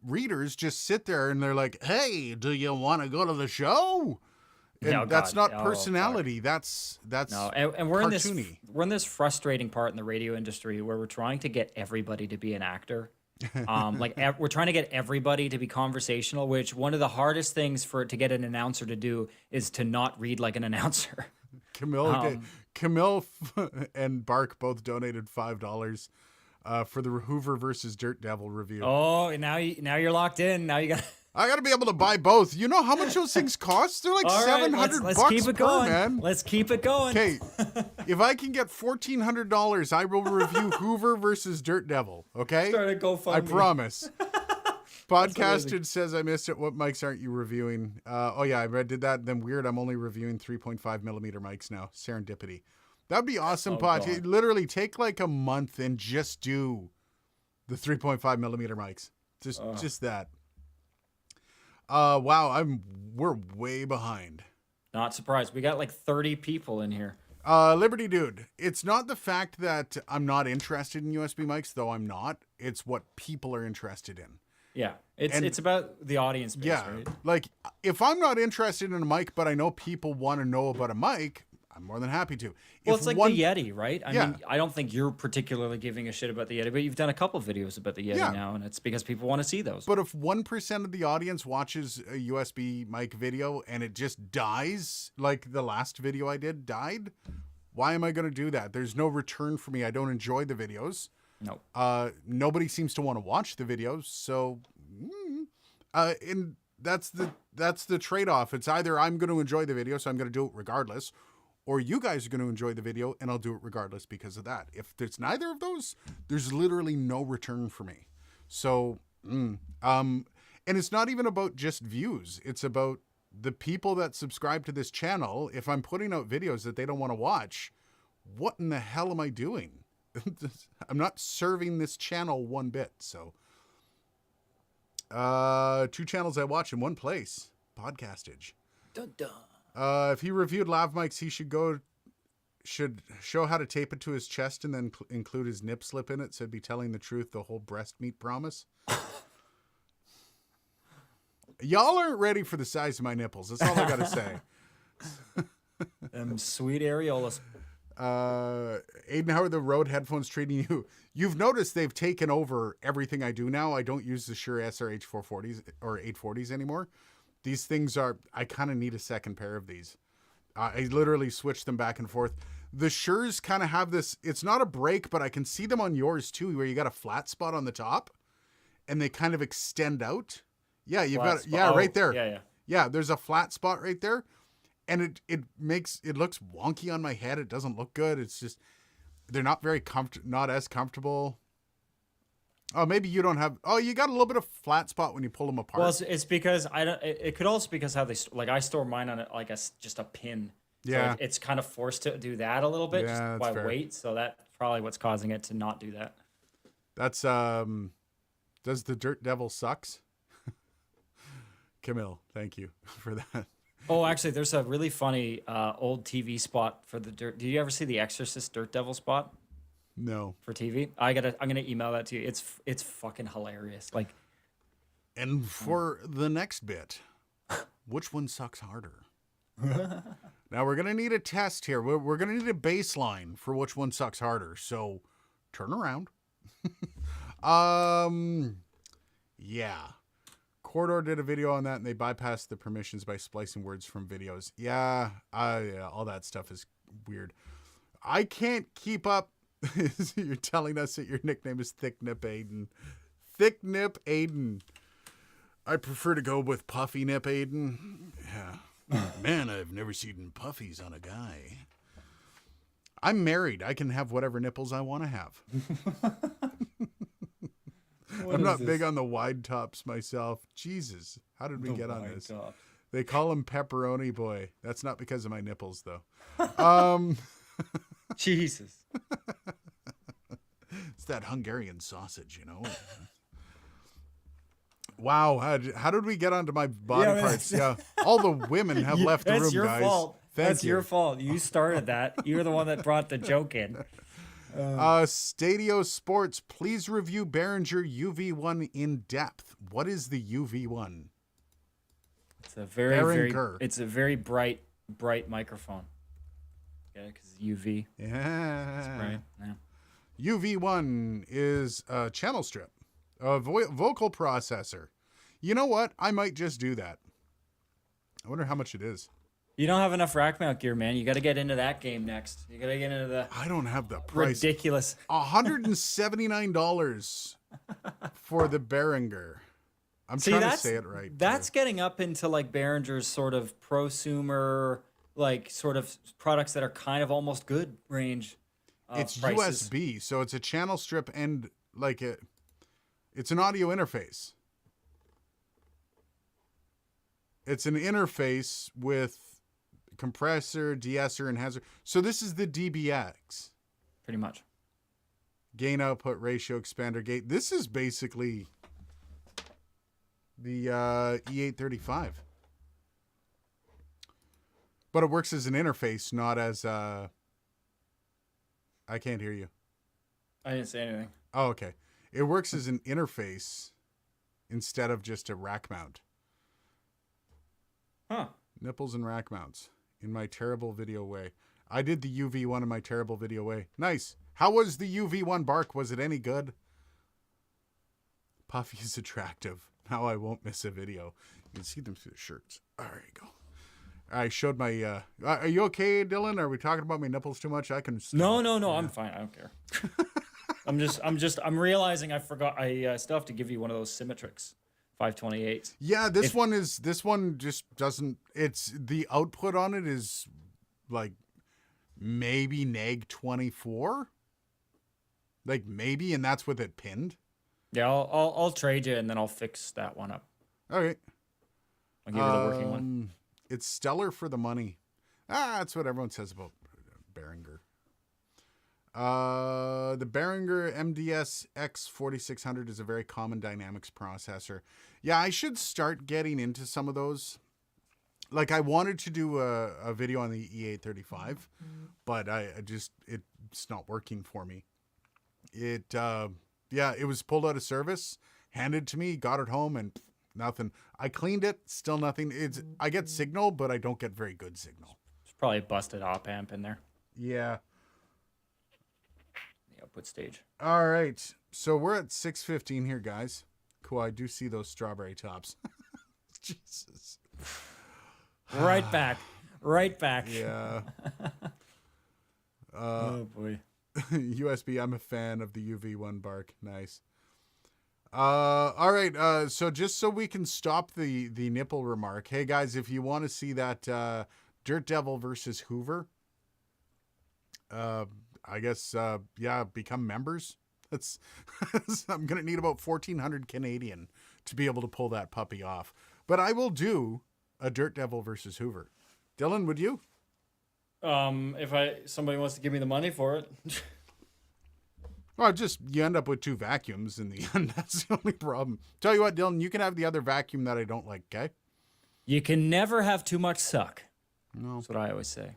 Readers just sit there and they're like, "Hey, do you want to go to the show?" And Oh, that's God. not Oh, personality. That's No, and we're cartoony. in this frustrating part in the radio industry where we're trying to get everybody to be an actor. We're trying to get everybody to be conversational, which one of the hardest things to get an announcer to do is to not read like an announcer. Camille and Bark both donated $5 for the Hoover versus Dirt Devil review. Oh, now you're locked in. Now you got. I got to be able to buy both. You know how much those things cost? They're like All right, $700 let's keep it per, going. man. Let's keep it going. Okay, if I can get $1,400, I will review Hoover versus Dirt Devil. Okay, Start a GoFundMe. I promise. Podcasted says I missed it. What mics aren't you reviewing? Oh yeah, I did that. Then weird. I'm only reviewing 3.5 millimeter mics now. Serendipity. That'd be awesome. Pod. God. Literally take like a month and just do the 3.5 millimeter mics. Just that. Wow, we're way behind. Not surprised. We got like 30 people in here. Liberty Dude, it's not the fact that I'm not interested in USB mics, though I'm not. It's what people are interested in. Yeah, it's about the audience base, Yeah, right? like if I'm not interested in a mic, but I know people want to know about a mic, I'm more than happy to. Well, If it's like one- the Yeti, right? I Yeah. mean, I don't think you're particularly giving a shit about the Yeti, but you've done a couple videos about the Yeti Yeah. now, and it's because people want to see those. But if 1% of the audience watches a USB mic video and it just dies, like the last video I did died, why am I going to do that? There's no return for me. I don't enjoy the videos. No. Nobody seems to want to watch the videos, so and that's the trade-off. It's either I'm going to enjoy the video, so I'm going to do it regardless, or you guys are going to enjoy the video and I'll do it regardless because of that. If there's neither of those, there's literally no return for me. So, and it's not even about just views. It's about the people that subscribe to this channel. If I'm putting out videos that they don't want to watch, what in the hell am I doing? I'm not serving this channel one bit. So, 2 channels I watch in one place. Podcastage. Dun, dun. If he reviewed lav mics, he should show how to tape it to his chest and then include his nip slip in it. So it'd be telling the truth, the whole breast meat promise. Y'all aren't ready for the size of my nipples. That's all I got to say. Sweet areolas. Aiden, how are the Rode headphones treating you? You've noticed they've taken over everything I do now. I don't use the Shure SRH 440s or 840s anymore. These things are, I kind of need a second pair of these. I literally switch them back and forth. The Shures kind of have this, it's not a break, but I can see them on yours too, where you got a flat spot on the top and they kind of extend out. Yeah, you've got, right there. Yeah. Yeah, there's a flat spot right there. And it looks wonky on my head. It doesn't look good. It's just, they're not very not as comfortable. Oh, maybe you don't have, oh, you got a little bit of flat spot when you pull them apart. Well, it's because I don't, it could also because how they, like I store mine on like just a pin. So Yeah. it's kind of forced to do that a little bit Yeah, just that's by fair. weight. So that's probably what's causing it to not do that. That's, does the Dirt Devil sucks? Camille, thank you for that. Oh, actually, there's a really funny old TV spot for the Dirt. Did you ever see the Exorcist Dirt Devil spot No. for TV? I'm gonna email that to you. It's fucking hilarious. Like, And for the next bit, which one sucks harder? Now we're gonna need a test here. We're gonna need a baseline for which one sucks harder. So turn around. Yeah. Corridor did a video on that, and they bypassed the permissions by splicing words from videos. Yeah, all that stuff is weird. I can't keep up. You're telling us that your nickname is Thick Nip Aiden. Thick Nip Aiden. I prefer to go with Puffy Nip Aiden. Yeah. Man, I've never seen puffies on a guy. I'm married. I can have whatever nipples I want to have. I'm not big on the wide tops myself. Jesus, how did we get on this? They call him Pepperoni Boy. That's not because of my nipples, though. Jesus. It's that Hungarian sausage, you know. Wow, how did we get onto my body parts? Yeah, all the women have left the room, That's your guys. fault. That's your fault. You started that. You're the one that brought the joke in. Stadio Sports, please review Behringer UV1 in depth. What is the UV1? It's a very Behringer. it's a very bright microphone. Yeah, because UV. Yeah. Right. Yeah. UV1 is a channel strip, a vocal processor. You know what? I might just do that. I wonder how much it is. You don't have enough rack mount gear, man. You got to get into that game next. You got to get into the I don't have the price. ridiculous. $179 for the Behringer. I'm trying to say it right. That's getting up into like Behringer's sort of prosumer, like sort of products that are kind of almost good range. It's prices. USB, so it's a channel strip and like it's an audio interface. It's an interface with compressor, de-esser, and enhancer. So this is the DBX. Pretty much. Gain output ratio expander gate. This is basically the E835. But it works as an interface, not as I can't hear you. I didn't say anything. Oh, okay. It works as an interface instead of just a rack mount. Huh. Nipples and rack mounts in my terrible video way. I did the UV1 in my terrible video way. Nice. How was the UV1 bark? Was it any good? Puffy is attractive. Now I won't miss a video. You can see them through the shirts. There you go. I showed my, are you okay, Dylan? Are we talking about my nipples too much? I can stop. No. I'm fine. I don't care. I'm realizing I forgot. I still have to give you one of those Symmetrix 528s. Yeah, this one just doesn't, it's the output on it is like maybe neg 24. Like maybe, and that's with it pinned. Yeah, I'll trade you and then I'll fix that one up. Okay. I'll give you the working one. It's stellar for the money. That's what everyone says about Behringer. The Behringer MDS X4600 is a very common dynamics processor. Yeah, I should start getting into some of those. Like I wanted to do a video on the E835, but it's not working for me. It was pulled out of service, handed to me, got it home, and nothing. I cleaned it, still nothing. I get signal, but I don't get very good signal. There's probably a busted op amp in there. Yeah. output stage. All right. So we're at 6:15 here, guys. Cool. I do see those strawberry tops. Jesus. Right back. Right back. Yeah. Oh boy. USB, I'm a fan of the UV1 bark. Nice. All right. So just so we can stop the nipple remark, hey guys, if you want to see that Dirt Devil versus Hoover, I guess become members. That's I'm gonna need about 1,400 Canadian to be able to pull that puppy off. But I will do a Dirt Devil versus Hoover. Dylan, would you? If somebody wants to give me the money for it. Well, just you end up with 2 vacuums in the end. That's the only problem. Tell you what, Dylan, you can have the other vacuum that I don't like, okay? You can never have too much suck. No. That's what I always say.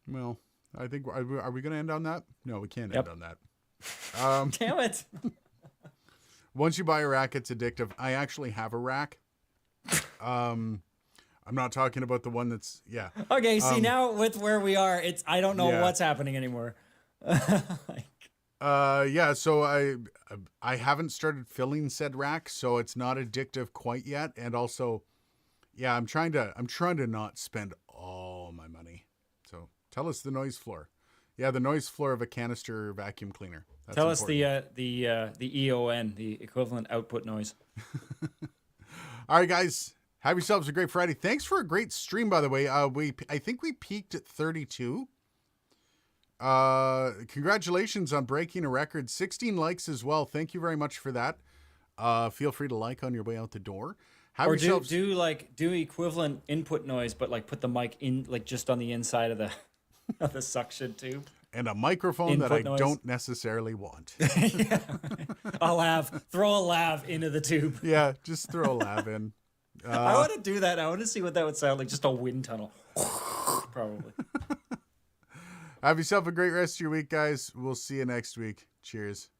Well, I think, are we going to end on that? No, we can't Yep. end on that. Damn it. Once you buy a rack, it's addictive. I actually have a rack. I'm not talking about the one that's, yeah. Okay, see now with where we are, I don't know Yeah. what's happening anymore. Yeah, so I haven't started filling said rack, so it's not addictive quite yet. And also, yeah, I'm trying to not spend all my money. So tell us the noise floor. Yeah, the noise floor of a canister vacuum cleaner. That's Tell important. us the EON, the equivalent output noise. All right, guys, have yourselves a great Friday. Thanks for a great stream, by the way. I think we peaked at 32. Congratulations on breaking a record. 16 likes as well. Thank you very much for that. Feel free to like on your way out the door. Have Or yourselves do equivalent input noise, but like put the mic in like just on the inside of the of the suction tube. and a microphone that I input noise. don't necessarily want. Throw a lav into the tube. Yeah, just throw a lav in. I want to do that. I want to see what that would sound like. Just a wind tunnel. Probably. Have yourself a great rest of your week, guys. We'll see you next week. Cheers.